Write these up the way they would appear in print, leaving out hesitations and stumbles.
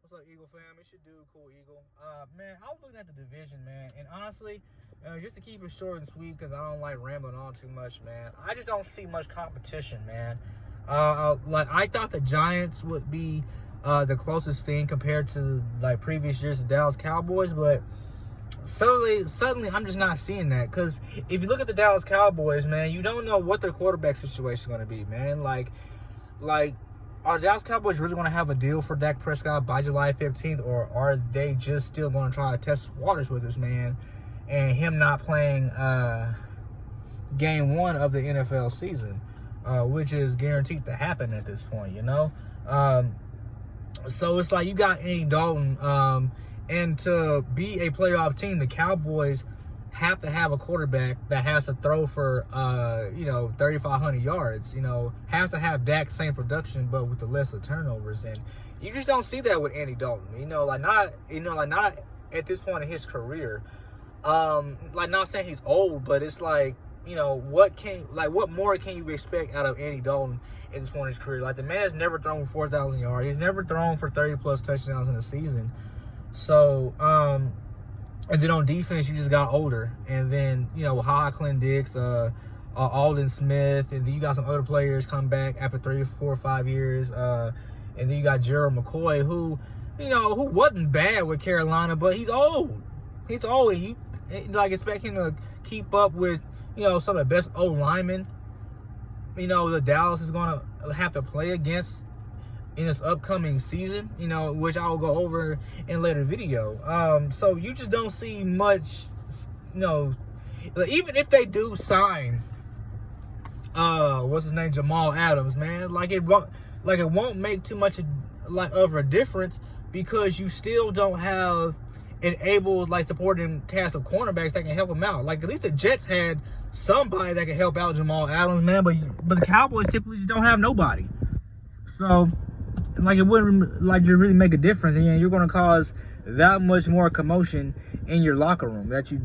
What's up, Eagle fam? It's your dude, Cool Eagle. Man, I was looking at the division, man, and honestly, just to keep it short and sweet, because I don't like rambling on too much, man. I just don't see much competition, man. Like I thought the Giants would be the closest thing compared to like previous years, the Dallas Cowboys, but suddenly, I'm just not seeing that. Because if you look at the Dallas Cowboys, man, you don't know what their quarterback situation is going to be, man. Like, are the Dallas Cowboys really going to have a deal for Dak Prescott by July 15th, or are they just still going to try to test waters with this man and him not playing game one of the NFL season, which is guaranteed to happen at this point, you know? So it's like you got Andy Dalton, and to be a playoff team, the Cowboys have to have a quarterback that has to throw for 3,500 yards. Has to have Dak's same production, but with the less of turnovers. And you just don't see that with Andy Dalton. Not at this point in his career. Not saying he's old, but it's like, what more can you expect out of Andy Dalton at this point in his career? Like, the man has never thrown for 4,000 yards. He's never thrown for 30 plus touchdowns in a season. So, and then on defense, you just got older. And then, Clint Dix, Alden Smith, and then you got some other players come back after 3, 4, 5 years. And then you got Gerald McCoy, who wasn't bad with Carolina, but he's old. He's old. And you expect him to keep up with, some of the best O-linemen, the Dallas is going to have to play against in this upcoming season, which I will go over in a later video. So you just don't see much, even if they do sign, Jamal Adams, man, it won't make too much of a difference, because you still don't have an able, supporting cast of cornerbacks that can help him out. At least the Jets had somebody that can help out Jamal Adams, man, but the Cowboys typically just don't have nobody. So, it wouldn't just really make a difference, and you're going to cause that much more commotion in your locker room that you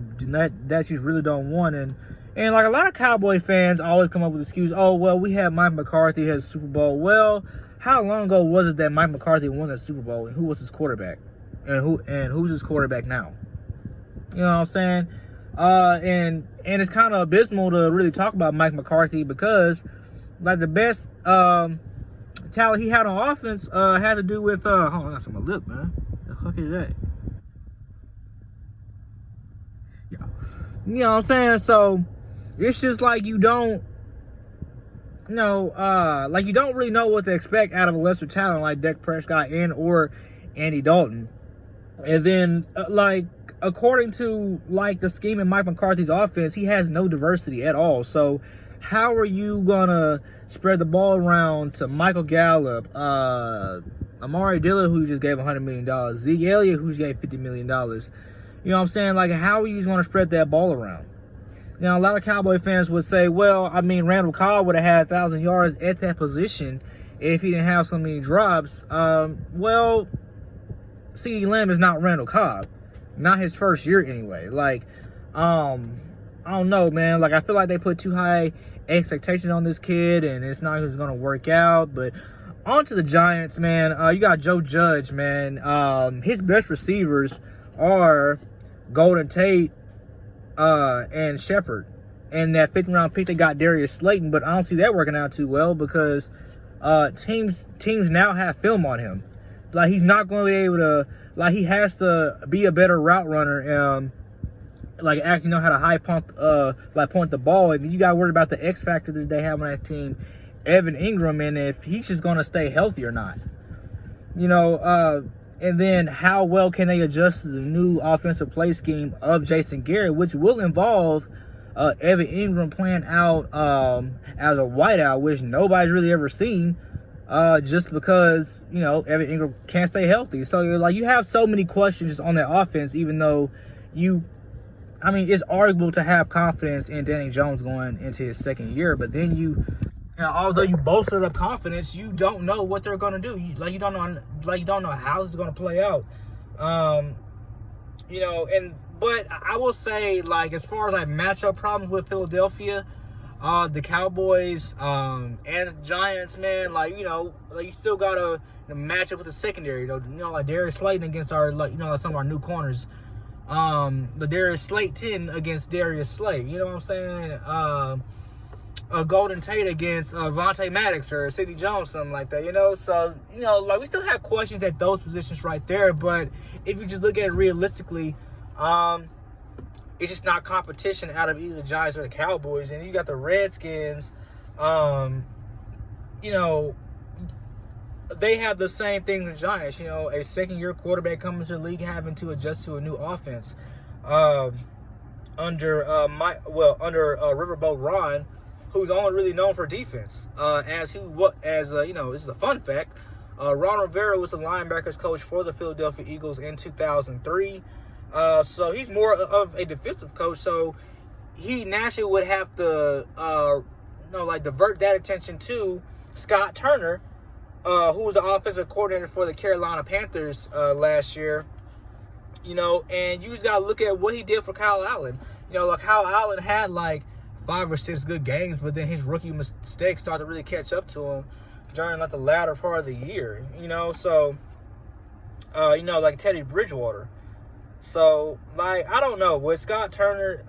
really don't want. And a lot of Cowboy fans always come up with the excuse, oh, well, we had Mike McCarthy had a Super Bowl. Well, how long ago was it that Mike McCarthy won the Super Bowl, and who was his quarterback, and who's his quarterback now? You know what I'm saying? And it's kind of abysmal to really talk about Mike McCarthy, because the best talent he had on offense had to do with hold on, I got some on my lip, man. The fuck is that? Yeah. You know what I'm saying? So it's just you don't you don't really know what to expect out of a lesser talent like Dak Prescott or Andy Dalton. And then according to the scheme in Mike McCarthy's offense, he has no diversity at all. So how are you gonna spread the ball around to Michael Gallup, Amari Dillon, who just gave $100 million, Zeke Elliott, who just gave $50 million? You know what I'm saying? How are you going to spread that ball around? Now, a lot of Cowboy fans would say, well, Randall Cobb would have had 1,000 yards at that position if he didn't have so many drops. Well, CeeDee Lamb is not Randall Cobb. Not his first year anyway. I don't know, man. I feel like they put too high expectations on this kid, and it's not going to work out. But on to the Giants, man. You got Joe Judge, man. His best receivers are Golden Tate and Shepard. And that 5th round pick, they got Darius Slayton, but I don't see that working out too well, because teams now have film on him. He's not going to be able to, he has to be a better route runner, actually know how to point the ball. And you got to worry about the X factor that they have on that team, Evan Ingram, and if he's just going to stay healthy or not. And then how well can they adjust to the new offensive play scheme of Jason Garrett, which will involve Evan Ingram playing out as a wideout, which nobody's really ever seen, just because, Evan Ingram can't stay healthy. So, you have so many questions on that offense, even though it's arguable to have confidence in Danny Jones going into his second year, but then although you bolstered up confidence, you don't know what they're going to do. You don't know how it's going to play out. But I will say, as far as matchup problems with Philadelphia, the Cowboys and the Giants, man, you still gotta the matchup with the secondary. Like Darius Slayton against our, like, some of our new corners. The Darius Slayton against Darius Slay. You know what I'm saying? Golden Tate against Vontae Maddox or Sidney Jones, something like that. So like we still have questions at those positions right there. But if you just look at it realistically, it's just not competition out of either the Giants or the Cowboys. And you got the Redskins. They have the same thing as the Giants. A second-year quarterback coming to the league, having to adjust to a new offense. Under Riverboat Ron, who's only really known for defense. This is a fun fact. Ron Rivera was the linebackers coach for the Philadelphia Eagles in 2003. So he's more of a defensive coach. So he naturally would have to, divert that attention to Scott Turner, who was the offensive coordinator for the Carolina Panthers last year. And you just got to look at what he did for Kyle Allen. Kyle Allen had 5 or 6 good games, but then his rookie mistakes started to really catch up to him during the latter part of the year. Like Teddy Bridgewater. So I don't know. With Scott Turner,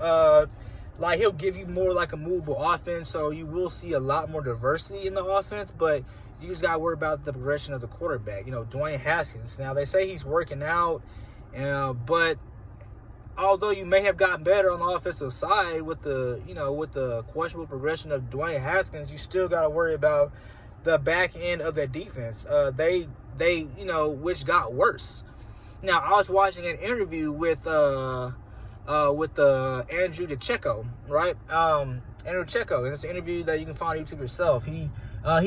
he'll give you more a movable offense, so you will see a lot more diversity in the offense, but you just got to worry about the progression of the quarterback. Dwayne Haskins. Now, they say he's working out, but although you may have gotten better on the offensive side with the questionable progression of Dwayne Haskins, you still got to worry about the back end of that defense. Which got worse. Now, I was watching an interview with Andrew DeCecco, right? Andrew DeCecco, and it's an interview that you can find on YouTube yourself. He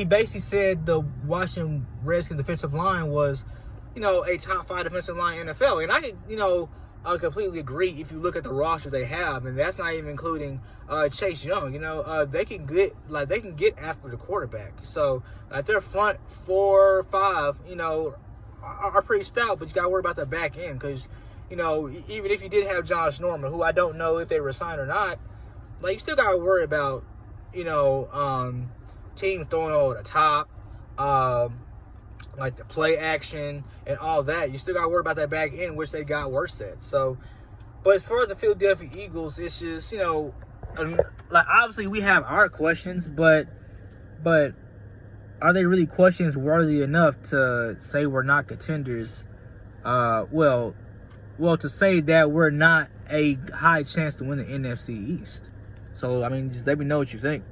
basically said the Washington Redskins defensive line was, a top 5 defensive line in the NFL, and I completely agree if you look at the roster they have, and that's not even including Chase Young. They can get after the quarterback. So their front 4 or 5, are pretty stout, but you got to worry about the back end because, even if you did have Josh Norman, who I don't know if they resign or not, you still got to worry about, teams throwing over the top, the play action and all that. You still got to worry about that back end, which they got worse at. So, but as far as the Philadelphia Eagles, it's just, obviously we have our questions, but are they really questions worthy enough to say we're not contenders? To say that we're not a high chance to win the NFC East. So, just let me know what you think.